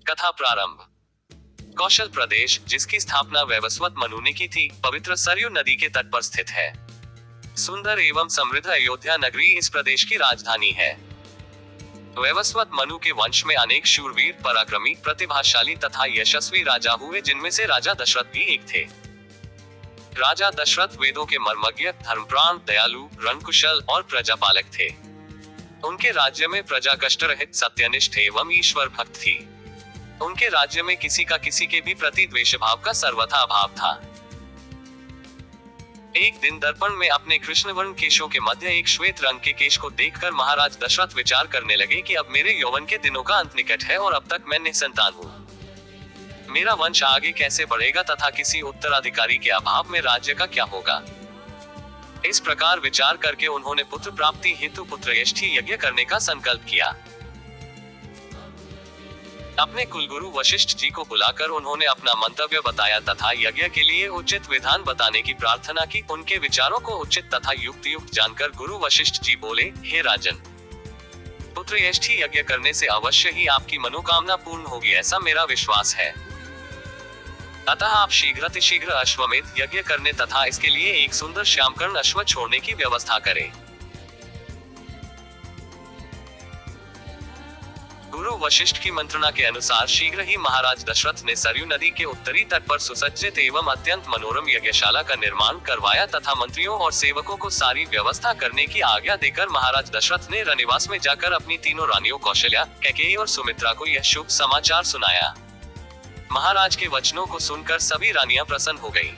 कथा प्रारंभ। कौशल प्रदेश, जिसकी स्थापना वैवस्वत मनु ने की थी, पवित्र सरयू नदी के तट पर स्थित है। सुंदर एवं समृद्ध अयोध्या नगरी इस प्रदेश की राजधानी है। वैवस्वत मनु के वंश में अनेक शूरवीर, पराक्रमी, प्रतिभाशाली तथा यशस्वी राजा हुए, जिनमें से राजा दशरथ भी एक थे। राजा दशरथ वेदों के मर्मज्ञ, धर्मप्राण, दयालु, रणकुशल और प्रजापालक थे। उनके राज्य में प्रजा कष्टरहित, सत्यनिष्ठ एवं ईश्वर भक्त थी। उनके राज्य में किसी का किसी के भी प्रति द्वेष भाव का सर्वथा अभाव था। एक दिन दर्पण में अपने कृष्णवर्ण केशों के मध्य एक श्वेत रंग के केश को देखकर महाराज दशरथ विचार करने लगे कि अब मेरे यौवन के दिनों का अंत निकट है और अब तक मैं निसंतान हूँ। मेरा वंश आगे कैसे बढ़ेगा तथा किसी उत्तराधिकारी के अभाव में राज्य का क्या होगा। इस प्रकार विचार करके उन्होंने पुत्र प्राप्ति हेतु पुत्रयष्ठी यज्ञ करने का संकल्प किया। अपने कुलगुरु वशिष्ठ जी को बुलाकर उन्होंने अपना मंतव्य बताया तथा यज्ञ के लिए उचित विधान बताने की प्रार्थना की। उनके विचारों को उचित तथा युक्त जानकर गुरु वशिष्ठ जी बोले, हे राजन, पुत्रयष्ठी यज्ञ करने से अवश्य ही आपकी मनोकामना पूर्ण होगी, ऐसा मेरा विश्वास है। अतः आप शीघ्र अश्वमेध यज्ञ करने तथा इसके लिए एक सुंदर श्यामकर्ण अश्व छोड़ने की व्यवस्था करें। गुरु वशिष्ठ की मंत्रणा के अनुसार शीघ्र ही महाराज दशरथ ने सरयू नदी के उत्तरी तट पर सुसज्जित एवं अत्यंत मनोरम यज्ञशाला का निर्माण करवाया तथा मंत्रियों और सेवकों को सारी व्यवस्था करने की आज्ञा देकर महाराज दशरथ ने रनिवास में जाकर अपनी तीनों रानियों कौशल्या, कैकेयी और सुमित्रा को यह शुभ समाचार सुनाया। महाराज के वचनों को सुनकर सभी रानियां प्रसन्न हो गईं।